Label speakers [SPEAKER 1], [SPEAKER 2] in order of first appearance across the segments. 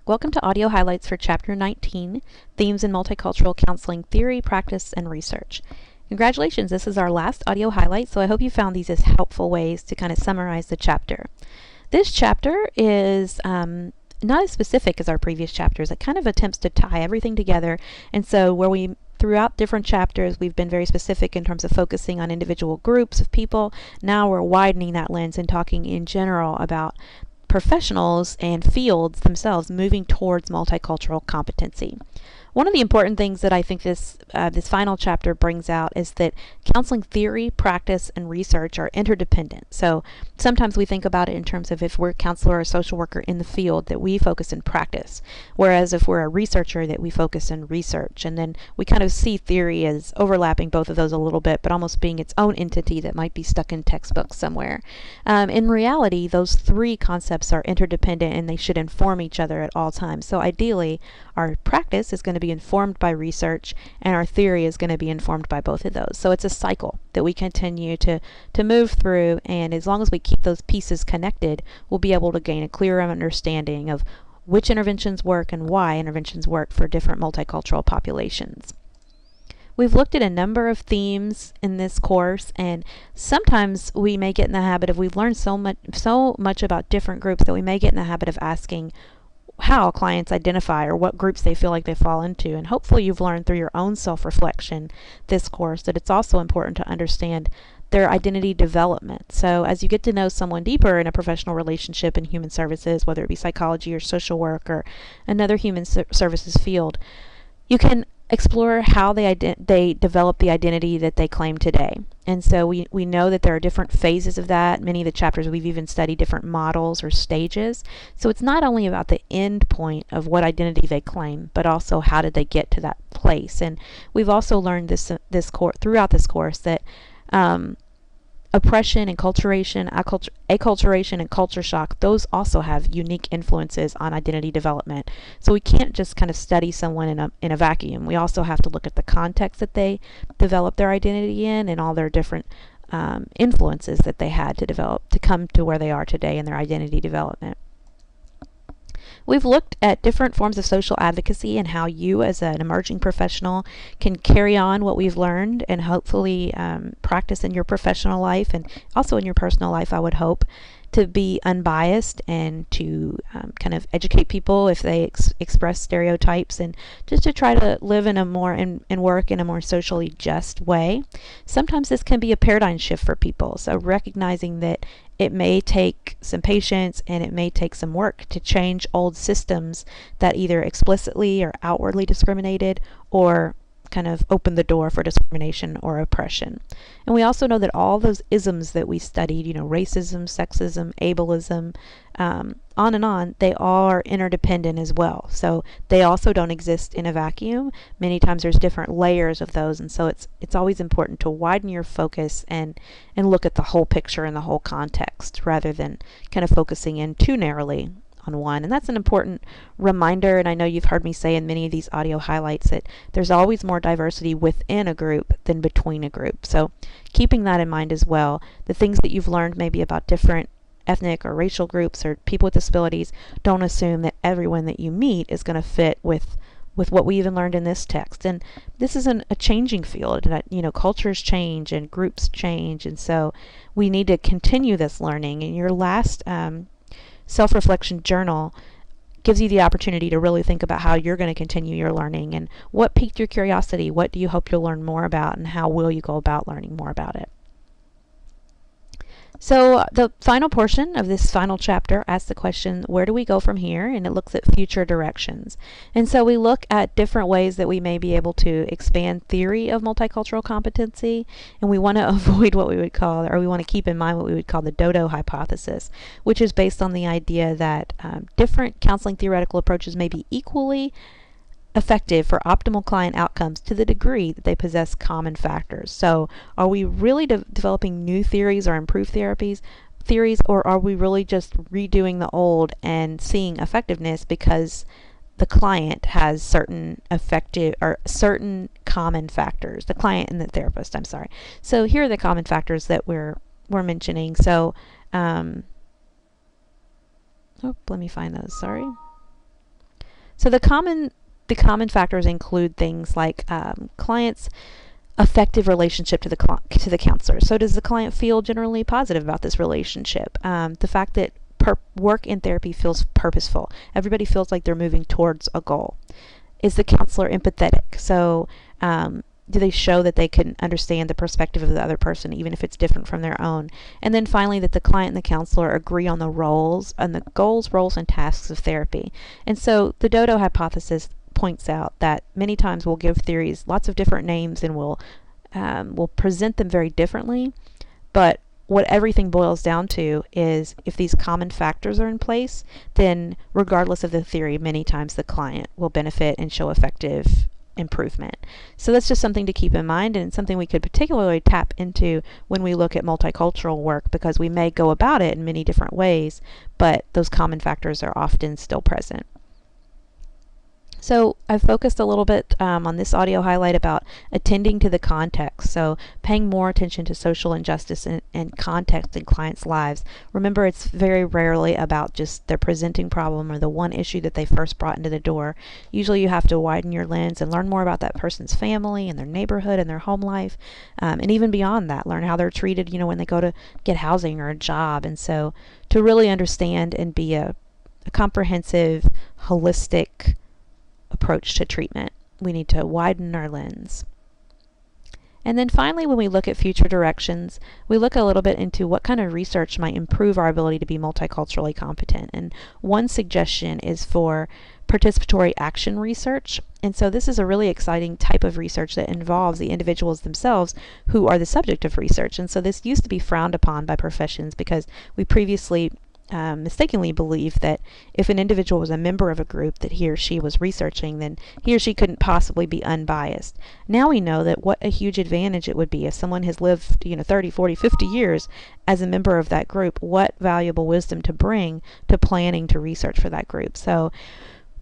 [SPEAKER 1] Welcome to audio highlights for Chapter 19, Themes in Multicultural Counseling Theory, Practice, and Research. Congratulations, this is our last audio highlight, so I hope you found these as helpful ways to kind of summarize the chapter. This chapter is not as specific as our previous chapters. It kind of attempts to tie everything together, and so throughout different chapters, we've been very specific in terms of focusing on individual groups of people. Now we're widening that lens and talking in general about professionals and fields themselves moving towards multicultural competency. One of the important things that I think this final chapter brings out is that counseling theory, practice, and research are interdependent. So sometimes we think about it in terms of if we're a counselor or a social worker in the field, that we focus in practice, whereas if we're a researcher, that we focus in research. And then we kind of see theory as overlapping both of those a little bit, but almost being its own entity that might be stuck in textbooks somewhere. In reality, those three concepts are interdependent and they should inform each other at all times. So ideally, our practice is going to be informed by research, and our theory is going to be informed by both of those. So it's a cycle that we continue to move through, and as long as we keep those pieces connected, we'll be able to gain a clearer understanding of which interventions work and why interventions work for different multicultural populations. We've looked at a number of themes in this course, and sometimes we may get in the habit of, we've learned so much about different groups that we may get in the habit of asking how clients identify or what groups they feel like they fall into. And hopefully you've learned through your own self-reflection this course that it's also important to understand their identity development. So as you get to know someone deeper in a professional relationship in human services, whether it be psychology or social work or another human services field, you can explore how they develop the identity that they claim today. And so we know that there are different phases of that. Many of the chapters we've even studied different models or stages. So it's not only about the end point of what identity they claim, but also how did they get to that place. And we've also learned throughout this course that oppression, enculturation, acculturation, and culture shock, those also have unique influences on identity development. So we can't just kind of study someone in a vacuum. We also have to look at the context that they develop their identity in and all their different influences that they had to develop to come to where they are today in their identity development. We've looked at different forms of social advocacy and how you as an emerging professional can carry on what we've learned and hopefully practice in your professional life and also in your personal life, I would hope, to be unbiased and to kind of educate people if they express stereotypes, and just to try to live in a more and work in a more socially just way. Sometimes this can be a paradigm shift for people, so recognizing that it may take some patience and it may take some work to change old systems that either explicitly or outwardly discriminated or kind of open the door for discrimination or oppression. And we also know that all those isms that we studied, racism, sexism, ableism, on and on, they are interdependent as well. So they also don't exist in a vacuum. Many times there's different layers of those, and so it's always important to widen your focus and look at the whole picture and the whole context rather than kind of focusing in too narrowly on one. And that's an important reminder, and I know you've heard me say in many of these audio highlights that there's always more diversity within a group than between a group. So keeping that in mind as well, the things that you've learned maybe about different ethnic or racial groups or people with disabilities, don't assume that everyone that you meet is going to fit with what we even learned in this text. And this is a changing field, that cultures change and groups change, and so we need to continue this learning. And your last self-reflection journal gives you the opportunity to really think about how you're going to continue your learning and what piqued your curiosity, what do you hope you'll learn more about, and how will you go about learning more about it. So the final portion of this final chapter asks the question, where do we go from here? And it looks at future directions. And so we look at different ways that we may be able to expand theory of multicultural competency, and we want to avoid what we would call, or we want to keep in mind what we would call the dodo hypothesis, which is based on the idea that different counseling theoretical approaches may be equally effective for optimal client outcomes to the degree that they possess common factors. So are we really developing new theories or improved theories, or are we really just redoing the old and seeing effectiveness because the client has certain effective or certain common factors? The client and the therapist, I'm sorry. So here are the common factors that we're mentioning. So let me find those, sorry. So the common factors include things like clients' effective relationship to the counselor. So does the client feel generally positive about this relationship? The fact that work in therapy feels purposeful. Everybody feels like they're moving towards a goal. Is the counselor empathetic? So do they show that they can understand the perspective of the other person, even if it's different from their own? And then finally, that the client and the counselor agree on the roles and the goals, roles, and tasks of therapy. And so the Dodo hypothesis points out that many times we'll give theories lots of different names and we'll present them very differently, but what everything boils down to is if these common factors are in place, then regardless of the theory, many times the client will benefit and show effective improvement. So that's just something to keep in mind, and something we could particularly tap into when we look at multicultural work, because we may go about it in many different ways, but those common factors are often still present. So I've focused a little bit on this audio highlight about attending to the context, so paying more attention to social injustice and context in clients' lives. Remember, it's very rarely about just their presenting problem or the one issue that they first brought into the door. Usually you have to widen your lens and learn more about that person's family and their neighborhood and their home life, and even beyond that, learn how they're treated, when they go to get housing or a job. And so to really understand and be a comprehensive, holistic approach to treatment, we need to widen our lens. And then finally, when we look at future directions, we look a little bit into what kind of research might improve our ability to be multiculturally competent. And one suggestion is for participatory action research. And so this is a really exciting type of research that involves the individuals themselves who are the subject of research. And so this used to be frowned upon by professions because we previously mistakenly believed that if an individual was a member of a group that he or she was researching, then he or she couldn't possibly be unbiased. Now we know that what a huge advantage it would be if someone has lived 30, 40, 50 years as a member of that group, what valuable wisdom to bring to planning to research for that group. So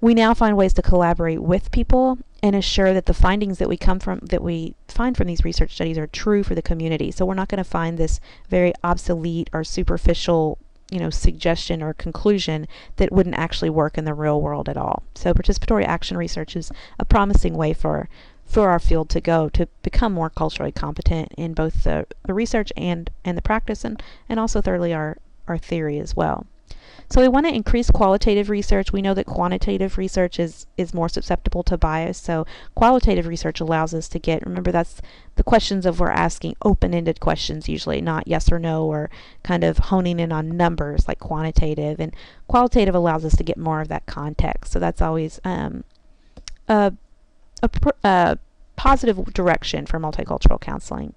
[SPEAKER 1] we now find ways to collaborate with people and assure that the findings that we find from these research studies are true for the community. So we're not going to find this very obsolete or superficial suggestion or conclusion that wouldn't actually work in the real world at all. So participatory action research is a promising way for our field to go to become more culturally competent in both the research and the practice, and also thirdly our theory as well. So we want to increase qualitative research. We know that quantitative research is more susceptible to bias. So qualitative research allows us to remember, that's the questions of we're asking open-ended questions, usually not yes or no, or kind of honing in on numbers like quantitative. And qualitative allows us to get more of that context. So that's always a positive direction for multicultural counseling.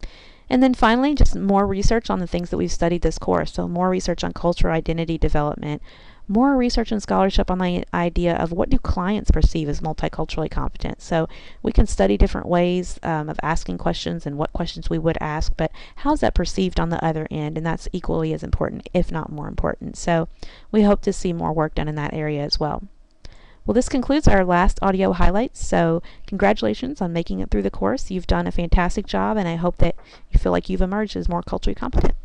[SPEAKER 1] And then finally, just more research on the things that we've studied this course. So more research on cultural identity development, more research and scholarship on the idea of what do clients perceive as multiculturally competent. So we can study different ways of asking questions and what questions we would ask, but how's that perceived on the other end? And that's equally as important, if not more important. So we hope to see more work done in that area as well. Well, this concludes our last audio highlights, so congratulations on making it through the course. You've done a fantastic job, and I hope that you feel like you've emerged as more culturally competent.